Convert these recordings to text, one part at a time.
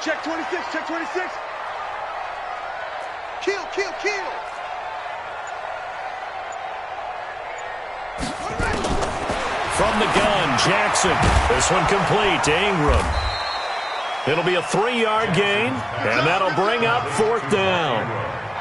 Check 26, check 26. Kill, kill, kill. From the gun, Jackson. This one complete to Ingram. It'll be a 3-yard gain, and that'll bring up 4th down.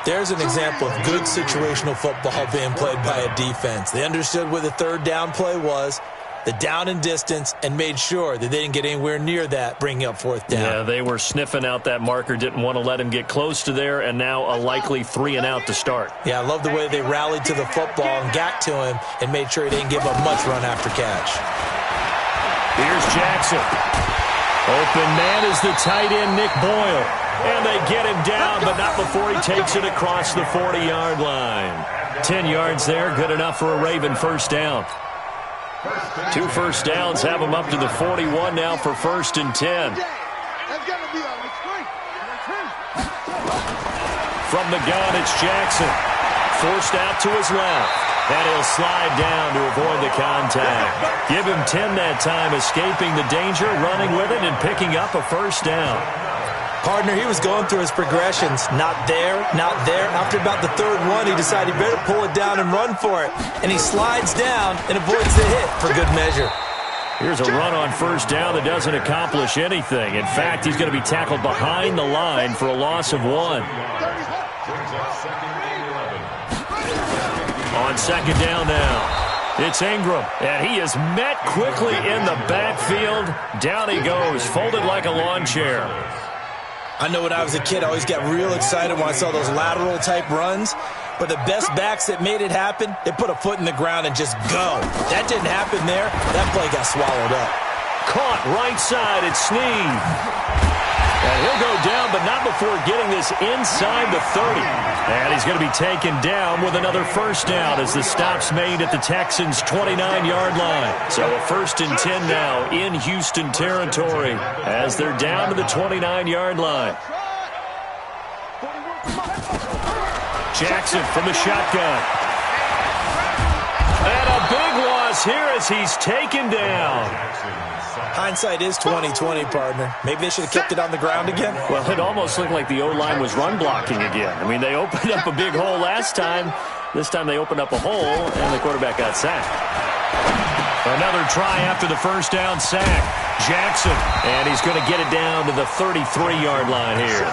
There's an example of good situational football being played by a defense. They understood where the 3rd down play was, the down and distance, and made sure that they didn't get anywhere near that, bringing up 4th down. Yeah, they were sniffing out that marker, didn't want to let him get close to there, and now a likely 3-and-out to start. Yeah, I love the way they rallied to the football and got to him and made sure he didn't give up much run after catch. Here's Jackson. Open man is the tight end, Nick Boyle. And they get him down, but not before he takes it across the 40-yard line. 10 yards there, good enough for a Raven first down. 2 first downs have him up to the 41 now for 1st and 10. From the gun, it's Jackson. Forced out to his left. And he'll slide down to avoid the contact. Give him 10 that time, escaping the danger, running with it, and picking up a first down. Partner, he was going through his progressions. Not there, not there. After about the 3rd one, he decided he better pull it down and run for it. And he slides down and avoids the hit for good measure. Here's a run on first down that doesn't accomplish anything. In fact, he's going to be tackled behind the line for a loss of 1. On 2nd down now, it's Ingram, and he is met quickly in the backfield. Down he goes, folded like a lawn chair. I know when I was a kid, I always got real excited when I saw those lateral-type runs. But the best backs that made it happen, they put a foot in the ground and just go. That didn't happen there. That play got swallowed up. Caught right side, it's Sneed. And he'll go down, but not before getting this inside the 30. And he's going to be taken down with another first down as the stop's made at the Texans' 29-yard line. So a 1st and 10 now in Houston territory as they're down to the 29-yard line. Jackson from the shotgun. And a big loss here as he's taken down. Hindsight is 20/20, partner. Maybe they should have kept it on the ground again. Well, it almost looked like the O-line was run blocking again. I mean, they opened up a big hole last time. This time they opened up a hole, and the quarterback got sacked. Another try after the first down sack. Jackson, and he's going to get it down to the 33-yard line here.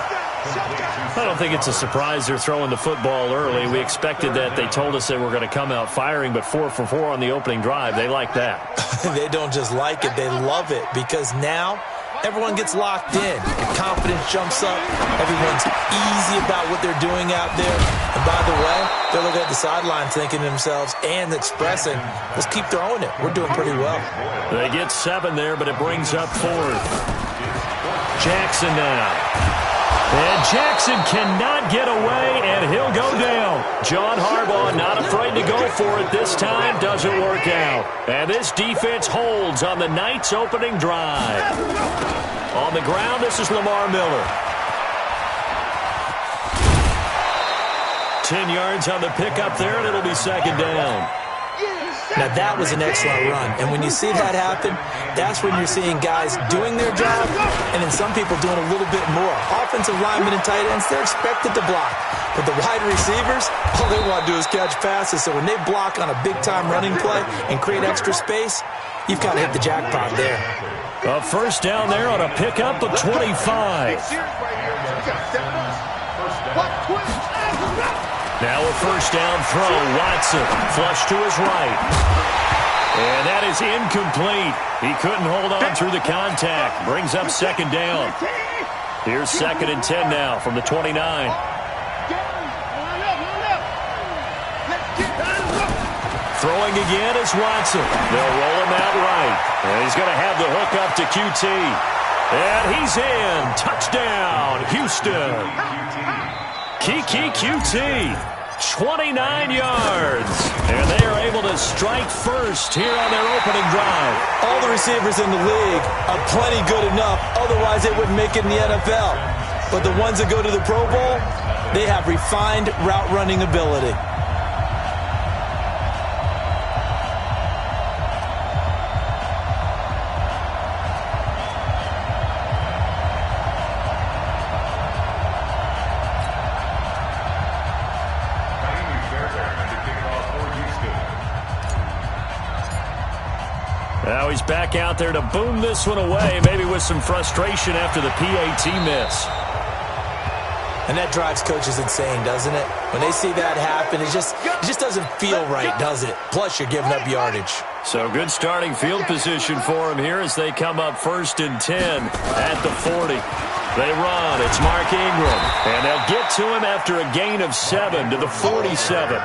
I don't think it's a surprise they're throwing the football early. We expected that. They told us they were going to come out firing, but 4 for 4 on the opening drive. They like that. They don't just like it, they love it, because now everyone gets locked in. Your confidence jumps up. Everyone's easy about what they're doing out there. And by the way, they're looking at the sideline thinking to themselves and expressing, let's keep throwing it. We're doing pretty well. They get 7 there, but it brings up 4th. Jackson now. And Jackson cannot get away, and he'll go down. John Harbaugh not afraid to go for it this time. Doesn't work out. And this defense holds on the night's opening drive. On the ground, this is Lamar Miller. 10 yards on the pickup there, and it'll be 2nd down. Now, that was an excellent run. And when you see that happen, that's when you're seeing guys doing their job and then some people doing a little bit more. Offensive linemen and tight ends, they're expected to block. But the wide receivers, all they want to do is catch passes. So when they block on a big-time running play and create extra space, you've kind of hit the jackpot there. A first down there on a pickup of 25. Now a first down throw. Watson flush to his right. And that is incomplete. He couldn't hold on through the contact. Brings up 2nd down. Here's 2nd and 10 now from the 29. Throwing again is Watson. They'll roll him out right. And he's going to have the hook up to QT. And he's in. Touchdown, Houston. Kiki QT. 29 yards. And they are able to strike first here on their opening drive. All the receivers in the league are plenty good enough. Otherwise, they wouldn't make it in the NFL. But the ones that go to the Pro Bowl, they have refined route running ability. he's back out there to boom this one away, maybe with some frustration after the PAT miss. And that drives coaches insane, doesn't it? When they see that happen, it just doesn't feel right, does it? Plus, you're giving up yardage. So good starting field position for him here as they come up 1st and 10 at the 40. They run. It's Mark Ingram. And they'll get to him after a gain of 7 to the 47.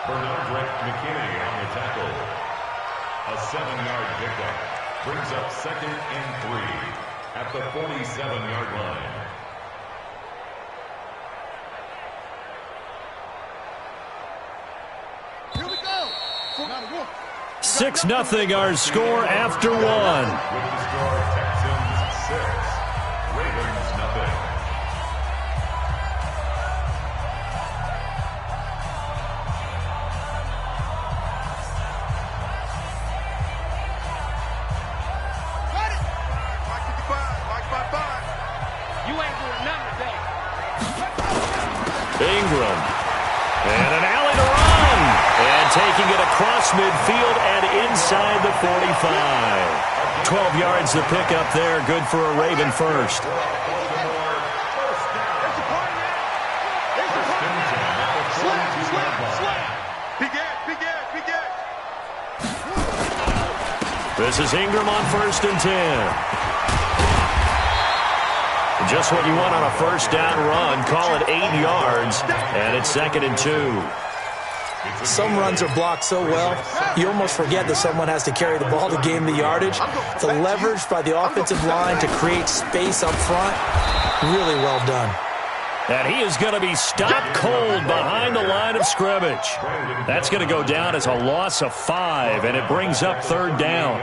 Bernard McKinney on the tackle. A 7-yard pickup brings up 2nd and 3 at the 47-yard line. Here we go. 6-0 our score after 1. With the score, Texans 6, Ravens nothing. Got it. Mike 55. Mike 55. You ain't doing nothing today. Ingram. And an alley to run. And taking it across midfield and inside the 45. 12 yards to pick up there. Good for a Raven first. This is Ingram on 1st and 10. Just what you want on a first down run. Call it 8 yards, and it's 2nd and 2. Some runs are blocked so well, you almost forget that someone has to carry the ball to gain the yardage. The leverage by the offensive line to create space up front, really well done. And he is going to be stopped cold behind the line of scrimmage. That's going to go down as a loss of 5, and it brings up 3rd down.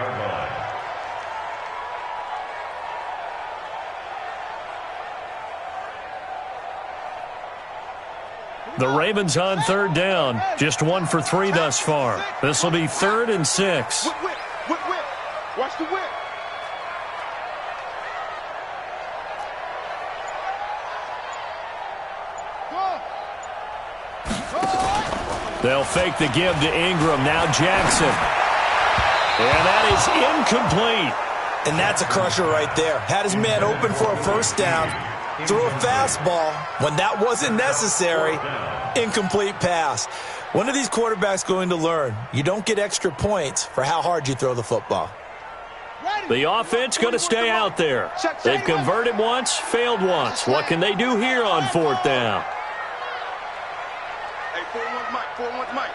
The Ravens on 3rd down. Just 1 for 3 thus far. This will be 3rd and 6. Whip. Watch the whip. They'll fake the give to Ingram. Now Jackson. And that is incomplete. And that's a crusher right there. Had his man open for a first down. Threw a fastball when that wasn't necessary. Incomplete pass. When are these quarterbacks going to learn? You don't get extra points for how hard you throw the football. The offense going to stay out there. They've converted once, failed once. What can they do here on 4th down? Hey, 4-1 Mike.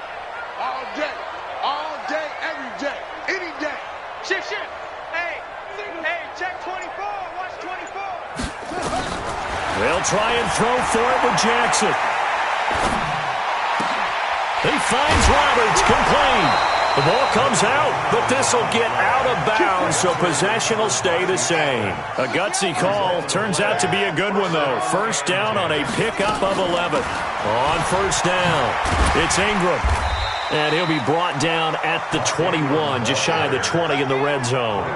All day, every day, any day. Shift. Hey, check 24. Watch 24. They'll try and throw for it with Jackson. He finds Roberts, complete. The ball comes out, but this will get out of bounds, so possession will stay the same. A gutsy call. Turns out to be a good one, though. First down on a pickup of 11. On 1st down, it's Ingram. And he'll be brought down at the 21, just shy of the 20 in the red zone.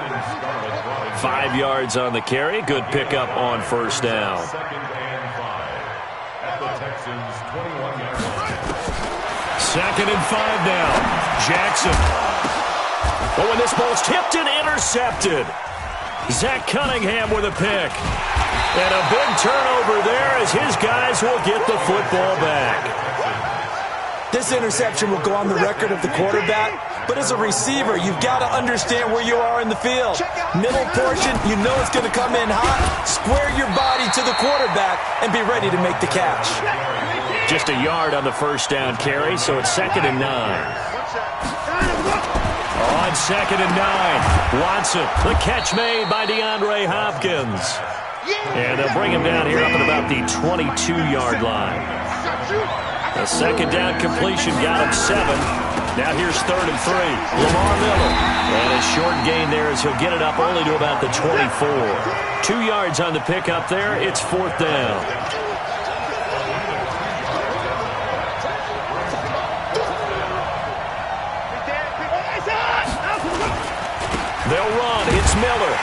5 yards on the carry. Good pickup on 1st down. 2nd and 5 at the Texans 21-yard line. 2nd and 5 now. Jackson. Oh, and this ball's tipped and intercepted. Zach Cunningham with a pick. And a big turnover there as his guys will get the football back. This interception will go on the record of the quarterback, but as a receiver, you've got to understand where you are in the field. Middle portion, you know it's going to come in hot. Square your body to the quarterback and be ready to make the catch. Just a yard on the first down carry, so it's 2nd and 9. On 2nd and 9, Watson, the catch made by DeAndre Hopkins. And they'll bring him down here up at about the 22-yard line. The second down completion got him 7. Now here's 3rd and 3. Lamar Miller. And a short gain there as he'll get it up only to about the 24. 2 yards on the pickup there. It's 4th down. They'll run. It's Miller.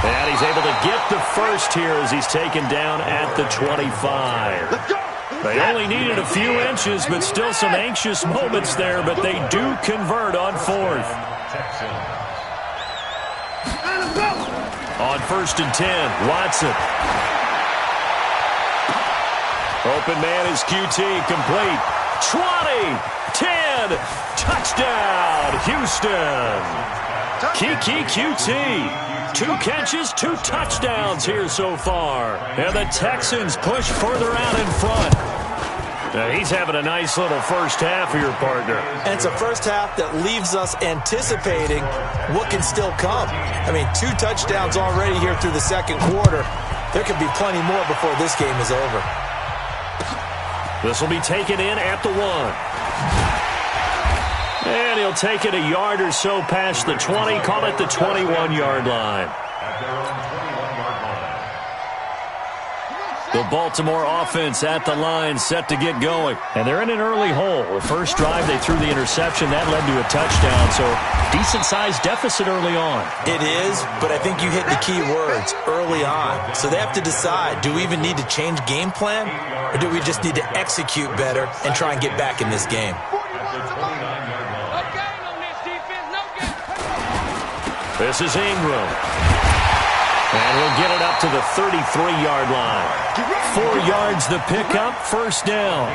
And he's able to get the first here as he's taken down at the 25. They only needed a few inches, but still some anxious moments there, but they do convert on 4th. Texans. On 1st and 10, Watson. Open man is QT, complete. 20, 10, touchdown, Houston. Kiki QT, 2 catches, 2 touchdowns here so far. And the Texans push further out in front. Now he's having a nice little first half for your partner. And it's a first half that leaves us anticipating what can still come. I mean, 2 touchdowns already here through the second quarter. There could be plenty more before this game is over. This will be taken in at the 1. And he'll take it a yard or so past the 20, call it the 21-yard line. At their own 21-yard line. The Baltimore offense at the line, set to get going. And they're in an early hole. The first drive, they threw the interception. That led to a touchdown, so decent-sized deficit early on. It is, but I think you hit the key words, early on. So they have to decide, do we even need to change game plan, or do we just need to execute better and try and get back in this game? This is Ingram. And we'll get it up to the 33-yard line. 4 yards the pickup, first down.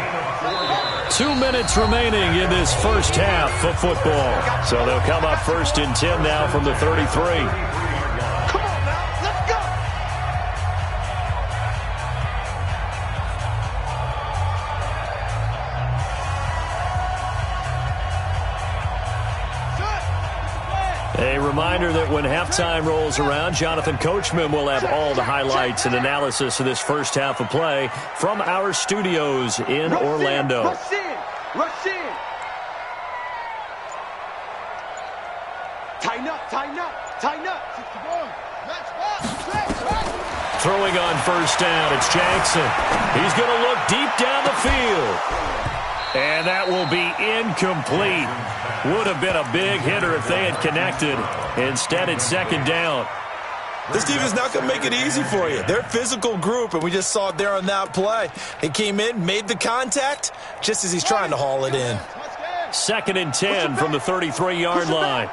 2 minutes remaining in this first half of football. So they'll come up 1st and 10 now from the 33. A reminder that when halftime rolls around, Jonathan Coachman will have all the highlights and analysis of this first half of play from our studios in Orlando. Rush in! Rush in! Tighten up, tighten up, tighten up! Throwing on first down, it's Jackson. He's going to look deep down the field. And that will be incomplete. Would have been a big hitter if they had connected. Instead, it's second down. This team is not going to make it easy for you. They're a physical group, and we just saw it there on that play. He came in, made the contact, just as he's trying to haul it in. 2nd and 10 from the 33-yard line.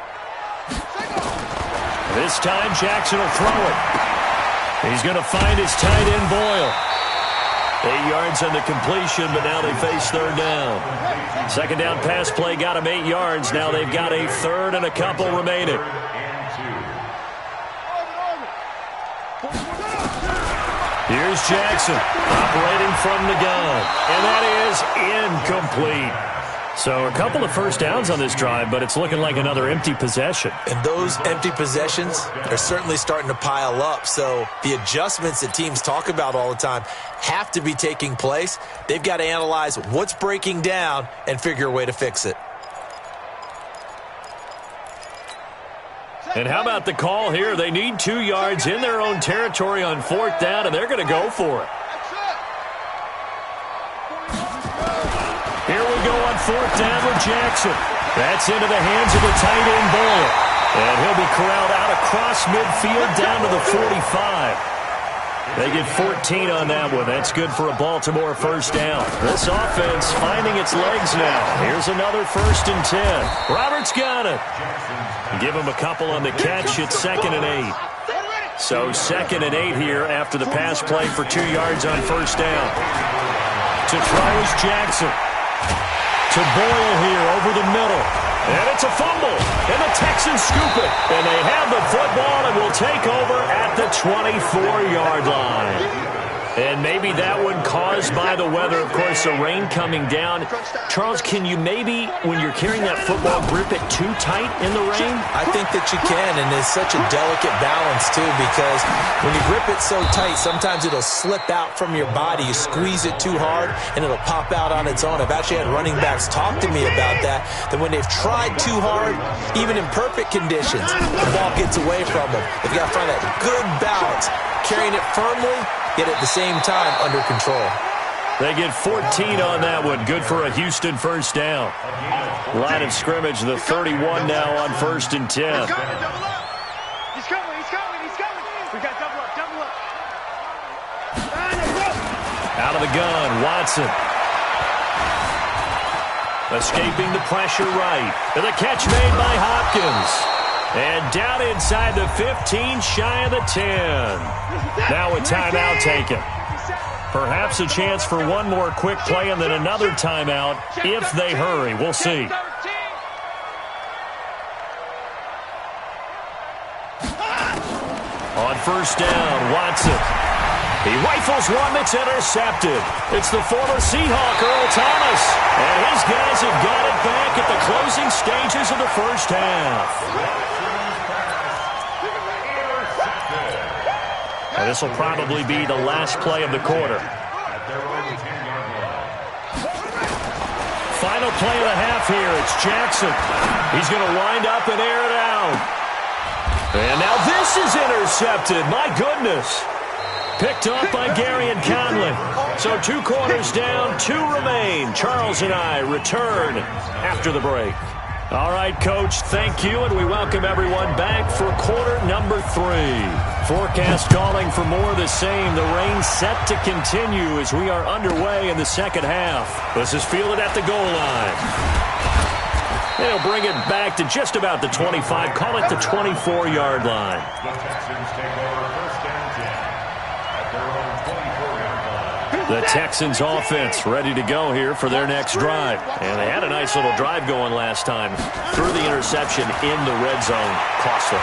This time, Jackson will throw it. He's going to find his tight end, Boyle. 8 yards on the completion, but now they face third down. Second down pass play got him 8 yards. Now they've got a third and a couple remaining. Here's Jackson operating from the gun. And that is incomplete. So a couple of first downs on this drive, but it's looking like another empty possession. And those empty possessions are certainly starting to pile up. So the adjustments that teams talk about all the time have to be taking place. They've got to analyze what's breaking down and figure a way to fix it. And how about the call here? They need 2 yards in their own territory on 4th down, and they're going to go for it. Here we go on 4th down with Jackson. That's into the hands of the tight end, Boyle. And he'll be corralled out across midfield down to the 45. They get 14 on that one. That's good for a Baltimore first down. This offense finding its legs now. Here's another 1st and 10. Roberts got it. Give him a couple on the catch. It's 2nd and 8. So 2nd and 8 here after the pass play for 2 yards on first down. To try is Jackson. To Boyle here over the middle. And it's a fumble. And the Texans scoop it. And they have the football and will take over at the 24-yard line. And maybe that one caused by the weather. Of course, the rain coming down. Charles, can you maybe, when you're carrying that football, grip it too tight in the rain? I think that you can, and it's such a delicate balance, too, because when you grip it so tight, sometimes it'll slip out from your body. You squeeze it too hard, and it'll pop out on its own. I've actually had running backs talk to me about that when they've tried too hard, even in perfect conditions, the ball gets away from them. They've got to find that good balance, carrying it firmly, yet at the same time under control. They get 14 on that one. Good for a Houston first down. Line of scrimmage, the 31 now on 1st and 10. He's coming, double up. He's coming, he's coming, he's coming. We got double up, double up. Out of the gun, Watson. Escaping the pressure right. And the catch made by Hopkins. And down inside the 15, shy of the 10. Now a timeout taken. Perhaps a chance for one more quick play and then another timeout if they hurry. We'll see. On first down, Watson. He rifles one that's intercepted. It's the former Seahawk, Earl Thomas. And his guys have got it back at the closing stages of the first half. And this will probably be the last play of the quarter. Final play of the half here. It's Jackson. He's going to wind up and air it out. And now this is intercepted. My goodness. Picked off by Gary and Conley. So 2 quarters down, 2 remain. Charles and I return after the break. All right, Coach, thank you, and we welcome everyone back for quarter number 3. Forecast calling for more of the same. The rain set to continue as we are underway in the second half. This is fielded at the goal line. They'll bring it back to just about the 25. Call it the 24-yard line. The Texans take over first down 10 at their own 24-yard line. The Texans offense ready to go here for their next drive. And they had a nice little drive going last time. Threw the interception in the red zone. Costly.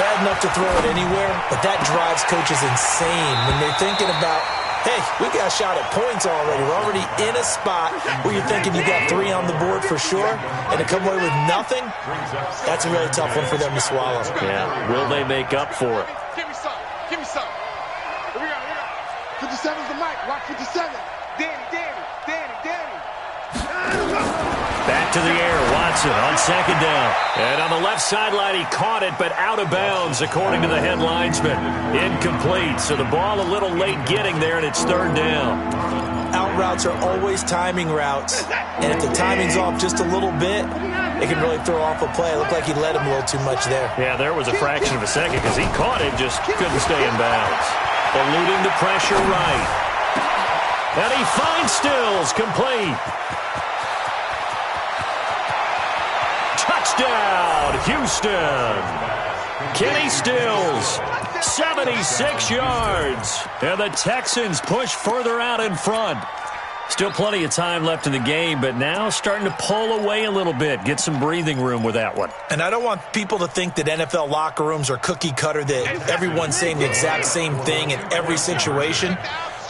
Bad enough to throw it anywhere, but that drives coaches insane when they're thinking about, hey, we got a shot at points already. We're already in a spot where you're thinking you got 3 on the board for sure, and to come away with nothing, that's a really tough one for them to swallow. Yeah, will they make up for it? Give me some. Give me some. Here we go. 57's the mic. Watch 57. Danny. Back to the air, Watson on second down. And on the left sideline, he caught it, but out of bounds, according to the head linesman. Incomplete, so the ball a little late getting there, and it's third down. Out routes are always timing routes, and if the timing's off just a little bit, it can really throw off a play. It looked like he led him a little too much there. Yeah, there was a fraction of a second because he caught it, just couldn't stay in bounds. Eluding the pressure right. And he finds Stills, complete. Touchdown, Houston. Kenny Stills, 76 yards. And the Texans push further out in front. Still plenty of time left in the game, but now starting to pull away a little bit. Get some breathing room with that one. And I don't want people to think that NFL locker rooms are cookie cutter, that everyone's saying the exact same thing in every situation.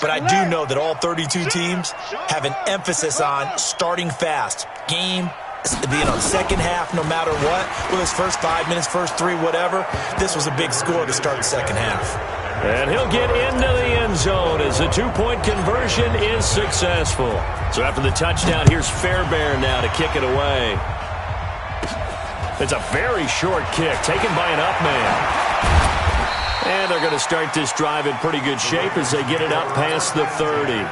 But I do know that all 32 teams have an emphasis on starting fast. Game, second half, no matter what. Whether it's first 5 minutes, first 3, whatever. This was a big score to start the second half. And he'll get into the end zone as the 2-point conversion is successful. So after the touchdown, here's Fairbairn now to kick it away. It's a very short kick taken by an up man. And they're going to start this drive in pretty good shape as they get it up past the 30.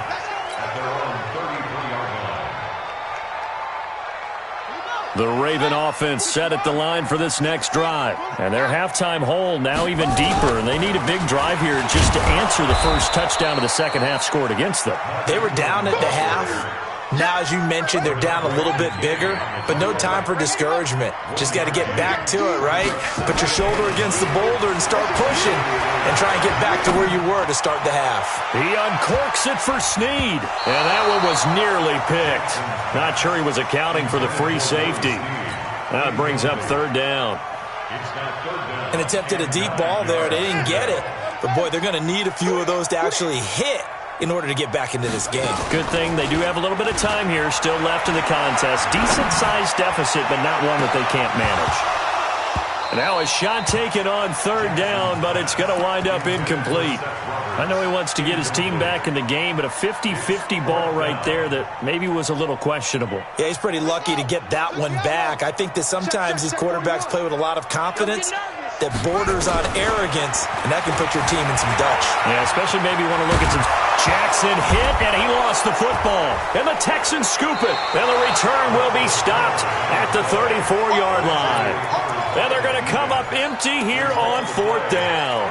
The Raven offense set at the line for this next drive. And their halftime hole now even deeper. And they need a big drive here just to answer the first touchdown of the second half scored against them. They were down at the half. Now, as you mentioned, they're down a little bit bigger, but no time for discouragement. Just got to get back to it, right? Put your shoulder against the boulder and start pushing and try and get back to where you were to start the half. He uncorks it for Snead, and that one was nearly picked. Not sure he was accounting for the free safety. Now it brings up third down. And attempted a deep ball there. They didn't get it. But, boy, they're going to need a few of those to actually hit in order to get back into this game. Good thing they do have a little bit of time here still left in the contest. Decent-sized deficit, but not one that they can't manage. Now a shot taken on third down, but it's going to wind up incomplete. I know he wants to get his team back in the game, but a 50-50 ball right there that maybe was a little questionable. Yeah, he's pretty lucky to get that one back. I think that sometimes these quarterbacks play with a lot of confidence that borders on arrogance, and that can put your team in some Dutch. Yeah, especially maybe you want to look at some. Jackson hit, and he lost the football. And the Texans scoop it. And the return will be stopped at the 34-yard line. And they're going to come up empty here on fourth down.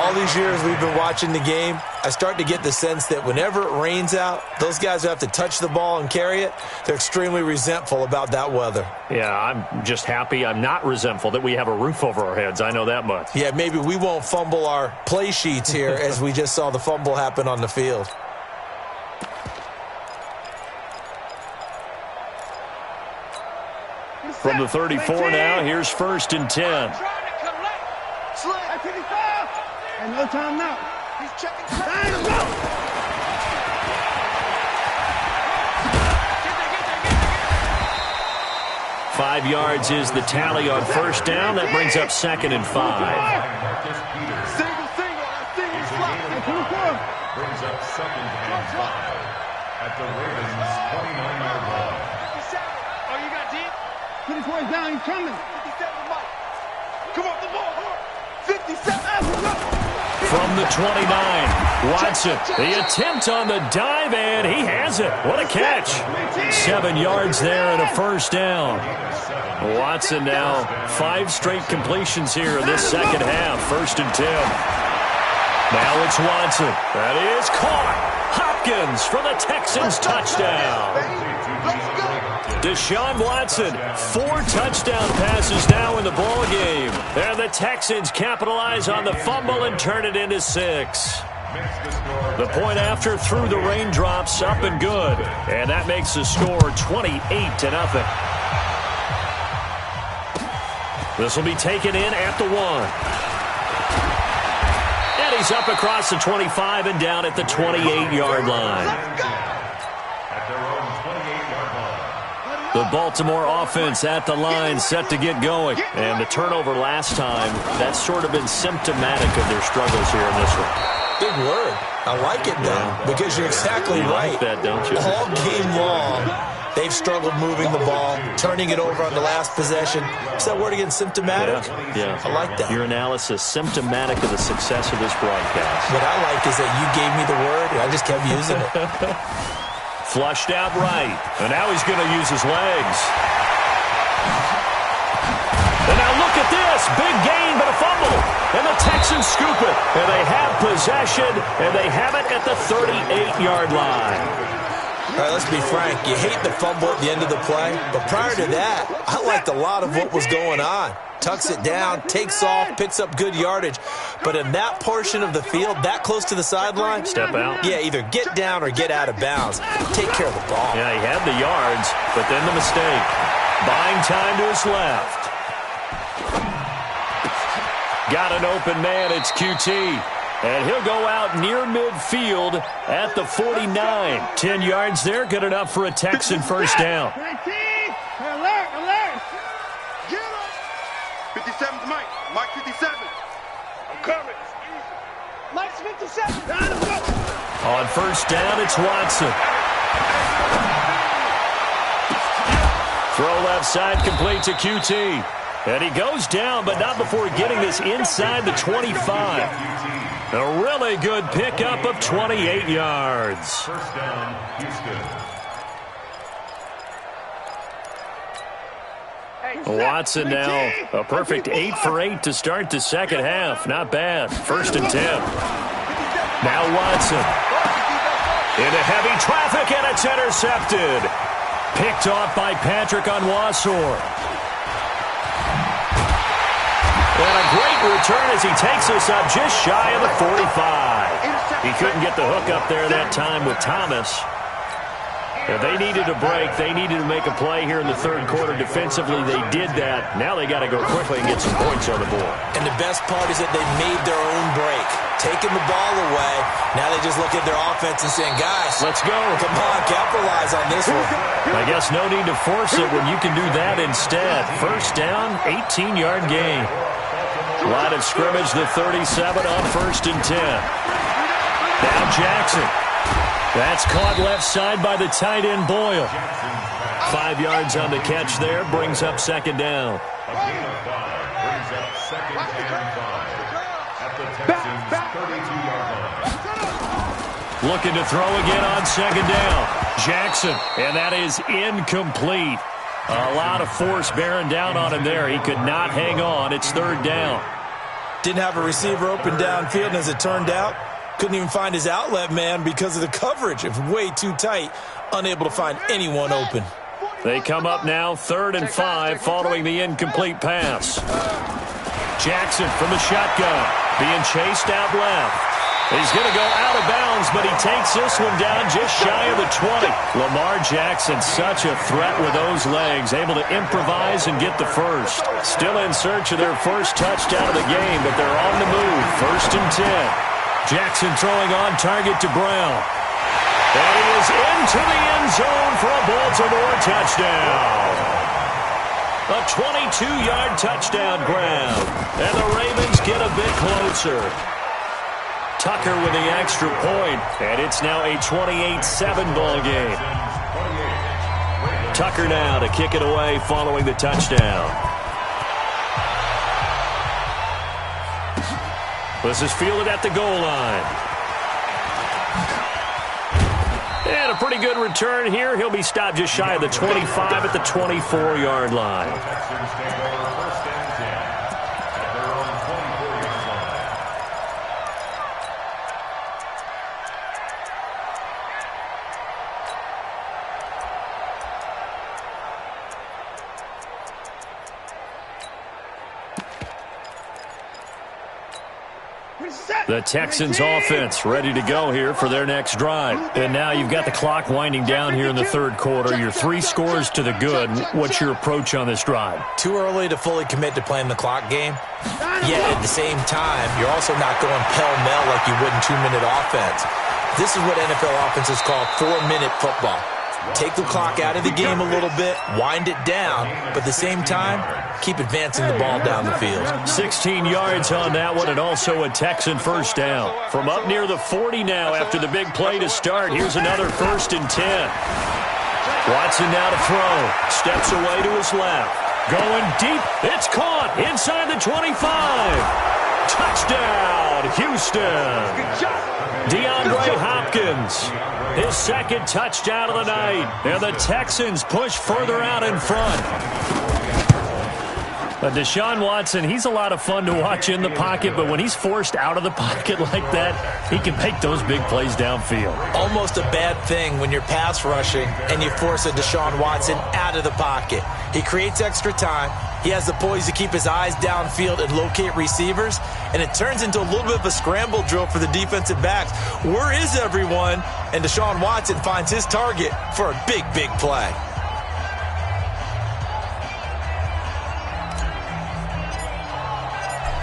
All all these years we've been watching the game, I start to get the sense that whenever it rains out, those guys who have to touch the ball and carry it, they're extremely resentful about that weather. Yeah, I'm just happy I'm not resentful that we have a roof over our heads. I know that much. Yeah, maybe we won't fumble our play sheets here as we just saw the fumble happen on the field. From the 34 now, here's 1st and 10. And no time now. He's checking. Time, go! Five yards is the tally on 1st down. That brings up 2nd and 5. Single, slot. Brings up 2nd and 5 at the Ravens' 29-yard line. Oh, you got deep? 54 is down. He's coming. 57 Mike. Come on, the ball. 57. From the 29, Watson, the attempt on the dive, and he has it. What a catch. 7 yards there and a 1st down. Watson now 5 straight completions here in this second half. 1st and 10. Now it's Watson. That is caught. Hopkins for the Texans touchdown. Deshaun Watson, 4 touchdown passes now in the ball game. And the Texans capitalize on the fumble and turn it into 6. The point after through the raindrops, up and good. And that makes the score 28-0. This will be taken in at the 1. And he's up across the 25 and down at the 28-yard line. The Baltimore offense at the line, set to get going. And the turnover last time, that's sort of been symptomatic of their struggles here in this one. Big word. I like it, though, because you're exactly right. Like that, don't you? All game long, they've struggled moving the ball, turning it over on the last possession. Is that word again, symptomatic? Yeah. I like that. Your analysis, symptomatic of the success of this broadcast. What I like is that you gave me the word, and I just kept using it. Flushed out right. And now he's going to use his legs. And now look at this. Big gain, but a fumble. And the Texans scoop it. And they have possession, and they have it at the 38-yard line. All right, let's be frank. You hate the fumble at the end of the play. But prior to that, I liked a lot of what was going on. Tucks it down, takes off, picks up good yardage. But in that portion of the field, that close to the sideline, step out. Yeah, either get down or get out of bounds. Take care of the ball. Yeah, he had the yards, but then the mistake. Buying time to his left. Got an open man, it's QT. And he'll go out near midfield at the 49. 10 yards there, good enough for a Texan 1st down. Alert! Get him! 57's Mike. Mike 57. I'm coming. Mike's 57. On 1st down, it's Watson. Throw left side, complete to QT. And he goes down, but not before getting this inside the 25. A really good pickup of 28 yards. 1st down, Houston. Watson now a perfect 8 for 8 to start the second half. Not bad. 1st and 10. Now Watson. Into heavy traffic, and it's intercepted. Picked off by Patrick Onwuasor. And a great return as he takes us up just shy of the 45. He couldn't get the hook up there that time with Thomas. They needed a break. They needed to make a play here in the 3rd quarter. Defensively, they did that. Now they got to go quickly and get some points on the board. And the best part is that they made their own break. Taking the ball away. Now they just look at their offense and saying, guys, let's go. Come on, capitalize on this one. I guess no need to force it when you can do that instead. 1st down, 18-yard gain. Line of scrimmage, the 37 on 1st and 10. Now Jackson. That's caught left side by the tight end Boyle. 5 yards on the catch there, brings up 2nd down. A gain of 5 brings up 2nd and 5 at the Texans' 32-yard line. Looking to throw again on 2nd down. Jackson, and that is incomplete. A lot of force bearing down on him there. He could not hang on. It's 3rd down. Didn't have a receiver open downfield, and as it turned out, couldn't even find his outlet man because of the coverage. It was way too tight, unable to find anyone open. They come up now 3rd and 5 following the incomplete pass. Jackson from the shotgun, being chased out left. He's going to go out of bounds, but he takes this one down just shy of the 20. Lamar Jackson, such a threat with those legs, able to improvise and get the first. Still in search of their first touchdown of the game, but they're on the move. 1st and 10. Jackson throwing on target to Brown. And he is into the end zone for a Baltimore touchdown. A 22-yard touchdown grab. And the Ravens get a bit closer. Tucker with the extra point. And it's now a 28-7 ball game. Tucker now to kick it away following the touchdown. This is fielded at the goal line. And a pretty good return here. He'll be stopped just shy of the 25 at the 24-yard line. The Texans offense ready to go here for their next drive. And now you've got the clock winding down here in the 3rd quarter. You're 3 scores to the good. What's your approach on this drive? Too early to fully commit to playing the clock game. Yet at the same time, you're also not going pell-mell like you would in 2-minute offense. This is what NFL offenses call 4-minute football. Take the clock out of the game a little bit, wind it down, but at the same time, keep advancing the ball down the field. 16 yards on that one, and also a Texan first down. From up near the 40 now after the big play to start. Here's another 1st and 10. Watson now to throw. Steps away to his left. Going deep. It's caught inside the 25. Touchdown, Houston. DeAndre Hopkins. His 2nd touchdown of the night. And the Texans push further out in front. Deshaun Watson, he's a lot of fun to watch in the pocket, but when he's forced out of the pocket like that, he can make those big plays downfield. Almost a bad thing when you're pass rushing and you force a Deshaun Watson out of the pocket. He creates extra time. He has the poise to keep his eyes downfield and locate receivers, and it turns into a little bit of a scramble drill for the defensive backs. Where is everyone? And Deshaun Watson finds his target for a big, big play.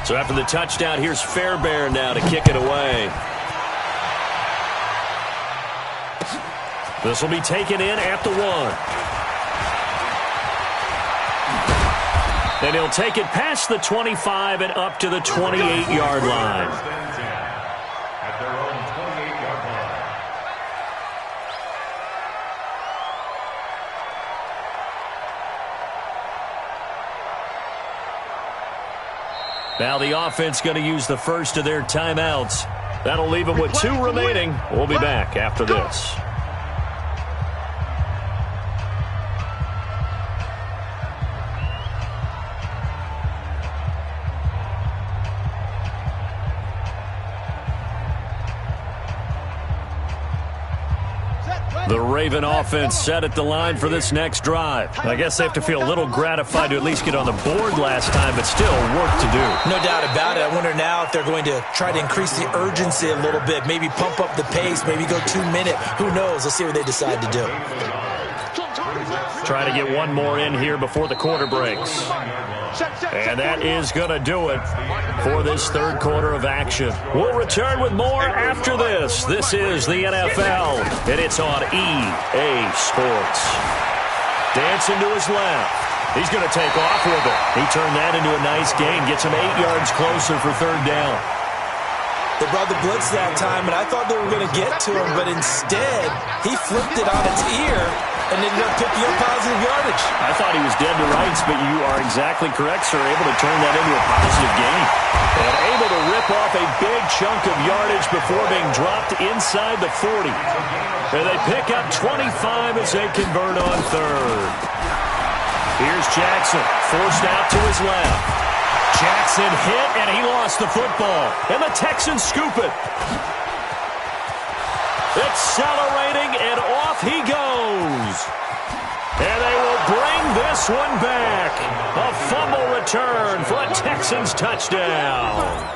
So after the touchdown, here's Fairbairn now to kick it away. This will be taken in at the 1. And he'll take it past the 25 and up to the 28-yard line. At their own 28-yard line. Now the offense going to use the first of their timeouts. That'll leave them with 2 remaining. We'll be back after this. The Raven offense set at the line for this next drive. I guess they have to feel a little gratified to at least get on the board last time, but still work to do. No doubt about it. I wonder now if they're going to try to increase the urgency a little bit, maybe pump up the pace, maybe go 2-minute. Who knows? Let's see what they decide to do. Try to get one more in here before the quarter breaks. And that is going to do it for this 3rd quarter of action. We'll return with more after this. This is the NFL, and it's on EA Sports. Dancing to his left. He's going to take off with it. He turned that into a nice gain. Gets him 8 yards closer for 3rd down. They brought the blitz that time, and I thought they were going to get to him, but instead, he flipped it on its ear and ended up picking up positive yardage. I thought he was dead to rights, but you are exactly correct, sir. Able to turn that into a positive gain. And able to rip off a big chunk of yardage before being dropped inside the 40. And they pick up 25 as they convert on 3rd. Here's Jackson, forced out to his left. Jackson hit, and he lost the football. And the Texans scoop it. Accelerating, and off he goes. And they will bring this one back. A fumble return for a Texans touchdown.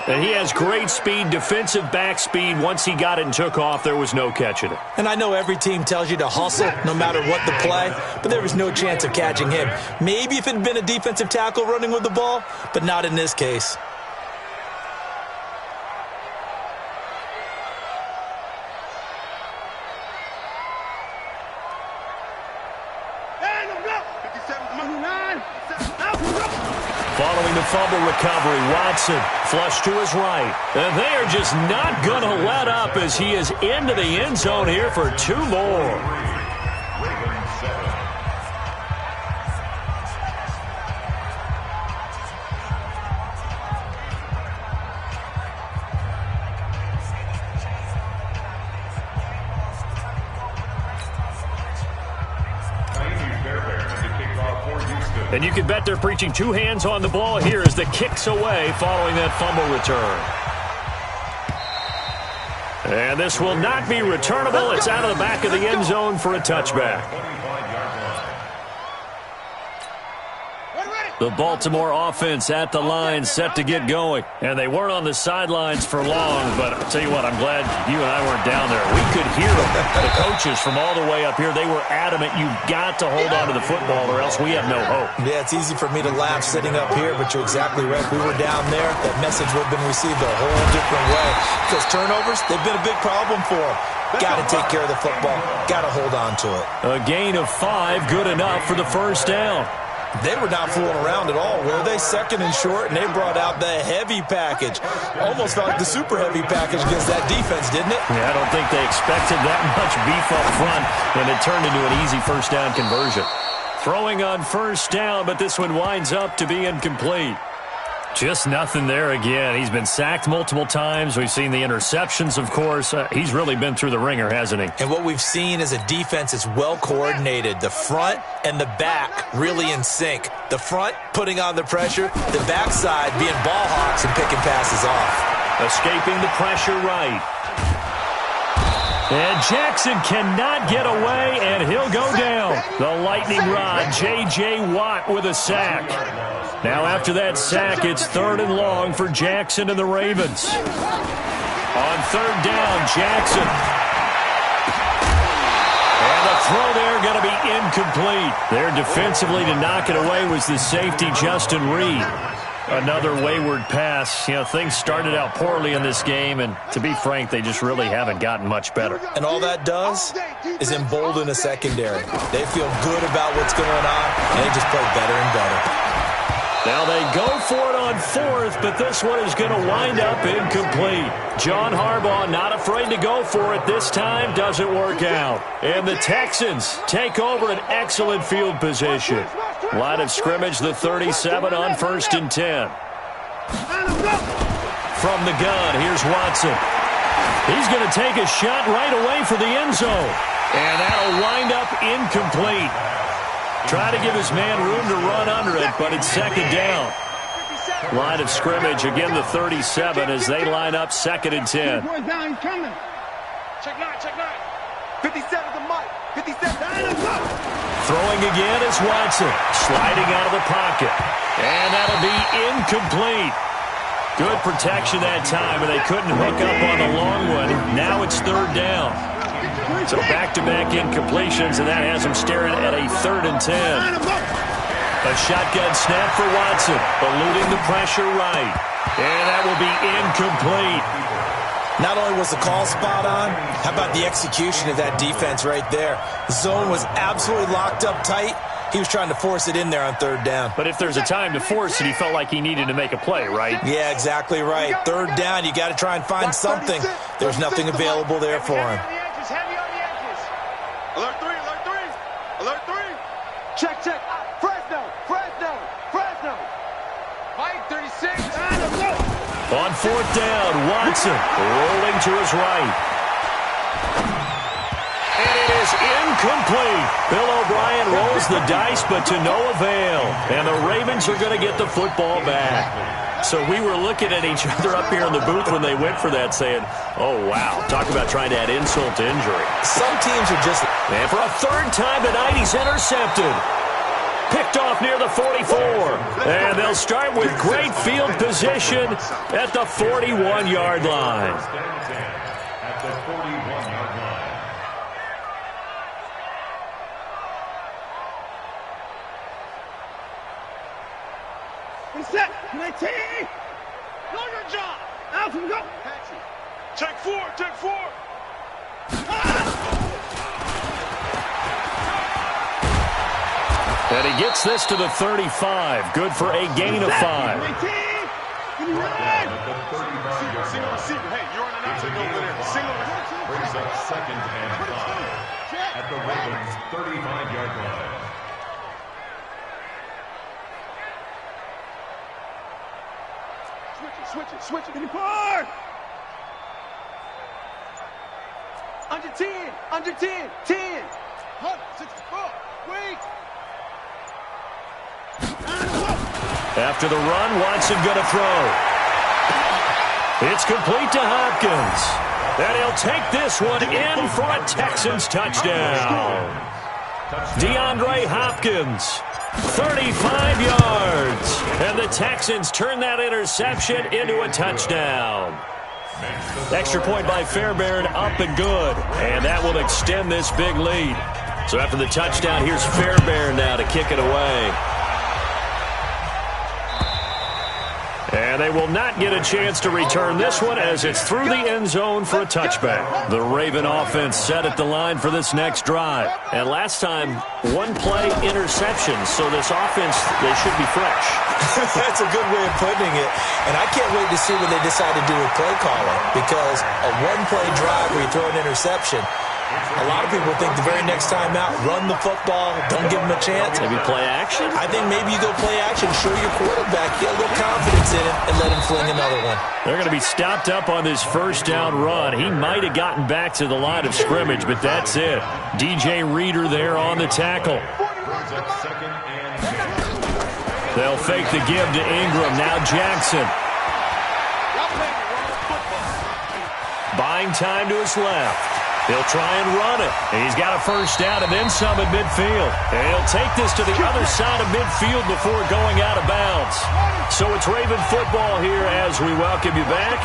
And he has great speed, defensive back speed. Once he got it and took off, there was no catching it. And I know every team tells you to hustle no matter what the play, but there was no chance of catching him. Maybe if it had been a defensive tackle running with the ball, but not in this case. Following the fumble recovery, Watson flush to his right. And they are just not going to let up as he is into the end zone here for 2 more. And you can bet they're preaching 2 hands on the ball here as the kick's away following that fumble return. And this will not be returnable. It's out of the back of the end zone for a touchback. The Baltimore offense at the line set to get going. And they weren't on the sidelines for long, but I'll tell you what, I'm glad you and I weren't down there. We could hear them. The coaches from all the way up here, they were adamant, you've got to hold on to the football or else we have no hope. Yeah, it's easy for me to laugh sitting up here, but you're exactly right. If we were down there, that message would have been received a whole different way. Because turnovers, they've been a big problem for them. Got to take care of the football. Got to hold on to it. A gain of 5, good enough for the first down. They were not fooling around at all, were they? Second and short, and they brought out the heavy package. Almost felt like the super heavy package against that defense, didn't it? Yeah, I don't think they expected that much beef up front, and it turned into an easy first down conversion. Throwing on first down, but this one winds up to be incomplete. Just nothing there again. He's been sacked multiple times. We've seen the interceptions, of course. He's really been through the ringer, hasn't he? And what we've seen is a defense is well coordinated. The front and the back really in sync. The front putting on the pressure, the backside being ball hawks and picking passes off. Escaping the pressure right. And Jackson cannot get away, and he'll go down. The lightning rod, J.J. Watt with a sack. Now after that sack, it's 3rd and long for Jackson and the Ravens. On 3rd down, Jackson. And the throw there going to be incomplete. There defensively to knock it away was the safety, Justin Reed. Another wayward pass. You know, things started out poorly in this game, and to be frank, they just really haven't gotten much better. And all that does is embolden the secondary. They feel good about what's going on, and they just play better and better. Now they go for it on 4th, but this one is going to wind up incomplete. John Harbaugh not afraid to go for it this time. Doesn't work out. And the Texans take over an excellent field position. Line of scrimmage, the 37 on 1st and 10. From the gun, here's Watson. He's going to take a shot right away for the end zone. And that'll wind up incomplete. Try to give his man room to run under it, but it's 2nd down. Line of scrimmage, again the 37 as they line up 2nd and 10. Check 9. 57 to Mike. 57. Throwing again is Watson. Sliding out of the pocket. And that'll be incomplete. Good protection that time, and they couldn't hook up on the long one. Now it's 3rd down. So back-to-back incompletions, and that has them staring at a 3rd and 10. A shotgun snap for Watson, eluding the pressure right. And that will be incomplete. Not only was the call spot on, how about the execution of that defense right there? The zone was absolutely locked up tight. He was trying to force it in there on 3rd down. But if there's a time to force it, he felt like he needed to make a play, right? Yeah, exactly right. 3rd down, you got to try and find something. There's nothing available there for him. Heavy on the edges. Alert 3. Alert 3. Check. Fresno. Mike, 36. On 4th down, Watson rolling to his right. And it is Incomplete. Bill O'Brien rolls the dice, but to no avail. And the Ravens are going to get the football back. So we were looking at each other up here in the booth when they went for that saying, oh, wow, talk about trying to add insult to injury. Some teams are just... And for a third time tonight, he's intercepted. Picked off near the 44. And they'll start with great field position at the 41-yard line. At the 41-yard line. Set. 19. Know your job. Out and go. Take four. Take four. And he gets this to the 35. Good for a gain of 5. Single receiver. Hey, you're on an option over there. Single receiver. Brings up 2nd and 5 at the Ravens' 35-yard line. Switch it. Depart. Under 10. 10. 64. Wait. After the run, Watson going to throw. It's complete to Hopkins. And he'll take this one in for a Texans touchdown. DeAndre Hopkins, 35 yards. And the Texans turn that interception into a touchdown. Extra point by Fairbairn, up and good. And that will extend this big lead. So after the touchdown, here's Fairbairn now to kick it away. And they will not get a chance to return this one as it's through the end zone for a touchback. The Raven offense set at the line for this next drive. And last time, one play interception. So this offense, they should be fresh. That's a good way of putting it. And I can't wait to see what they decide to do with play calling. Because a one-play drive where you throw an interception, a lot of people think the very next time out, run the football, don't give them a chance. Maybe play action? I think maybe you go play action, show your quarterback, get a little confidence in him, and let him fling another one. They're going to be stopped up on this first down run. He might have gotten back to the line of scrimmage, but that's it. DJ Reader there on the tackle. They'll fake the give to Ingram. Now Jackson. Buying time to his left. He'll try and run it. He's got a first down and then some at midfield. And he'll take this to the other side of midfield before going out of bounds. So it's Raven football here as we welcome you back.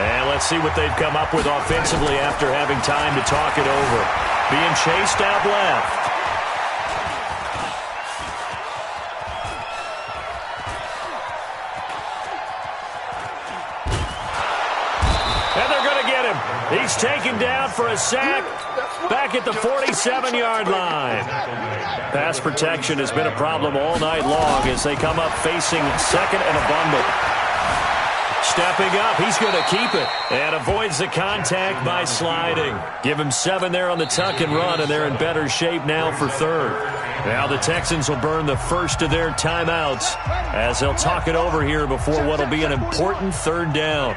And let's see what they've come up with offensively after having time to talk it over. Being chased out left. And they're going to get him. He's taken down for a sack back at the 47-yard line. Pass protection has been a problem all night long as they come up facing second and a bundle. Stepping up, he's going to keep it and avoids the contact by sliding. Give him 7 there on the tuck and run, and they're in better shape now for third. Now the Texans will burn the first of their timeouts as they'll talk it over here before what will be an important third down.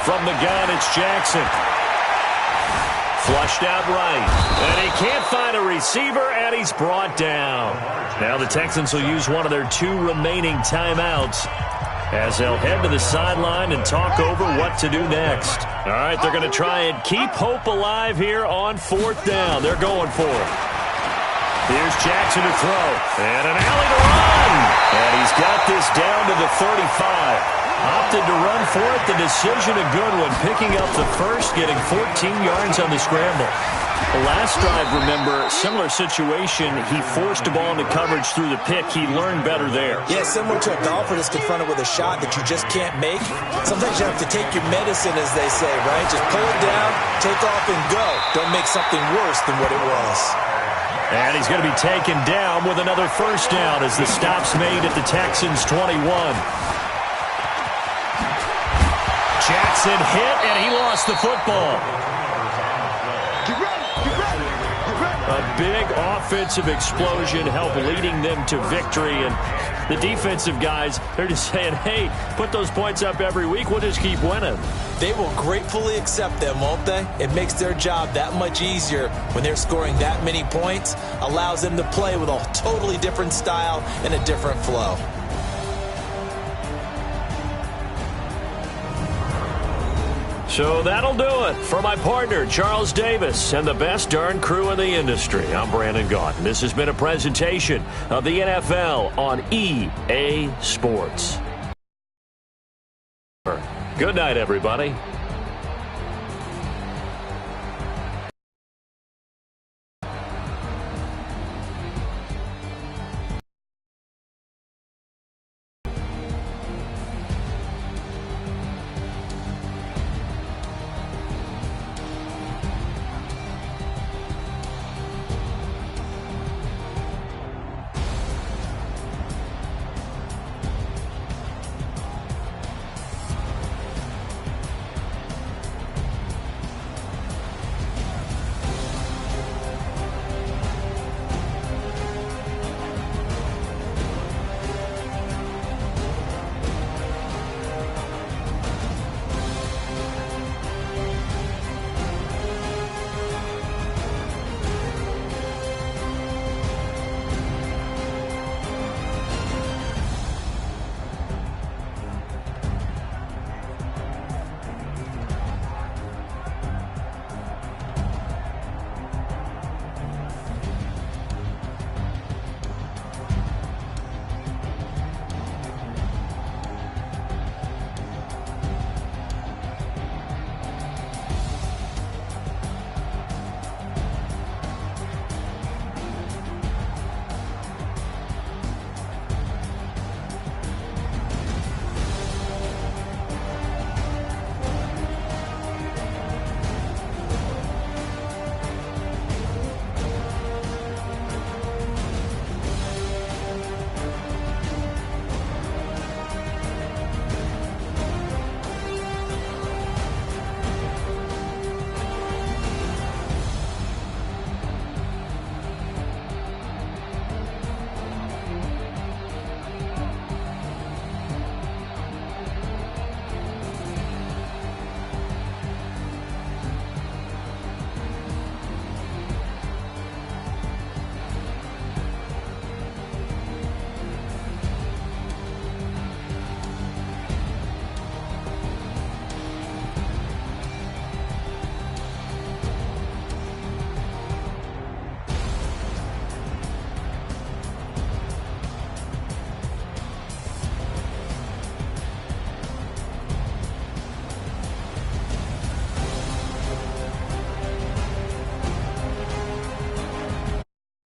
From the gun, it's Jackson. Flushed out right. And he can't find a receiver, and he's brought down. Now the Texans will use one of their 2 remaining timeouts as they'll head to the sideline and talk over what to do next. All right, they're going to try and keep hope alive here on 4th down. They're going for it. Here's Jackson to throw. And an alley to run. And he's got this down to the 35. Opted to run for it. The decision a good one. Picking up the first, getting 14 yards on the scramble. The last drive, remember, similar situation. He forced a ball into coverage through the pick. He learned better there. Yeah, similar to a golfer that's confronted with a shot that you just can't make. Sometimes you have to take your medicine, as they say, right? Just pull it down, take off, and go. Don't make something worse than what it was. And he's going to be taken down with another first down as the stop's made at the Texans' 21. Jackson hit, and he lost the football. Get ready. A big offensive explosion helped leading them to victory. And the defensive guys, they're just saying, hey, put those points up every week. We'll just keep winning. They will gratefully accept them, won't they? It makes their job that much easier when they're scoring that many points. Allows them to play with a totally different style and a different flow. So that'll do it for my partner, Charles Davis, and the best darn crew in the industry. I'm Brandon Gaudin. This has been a presentation of the NFL on EA Sports. Good night, everybody.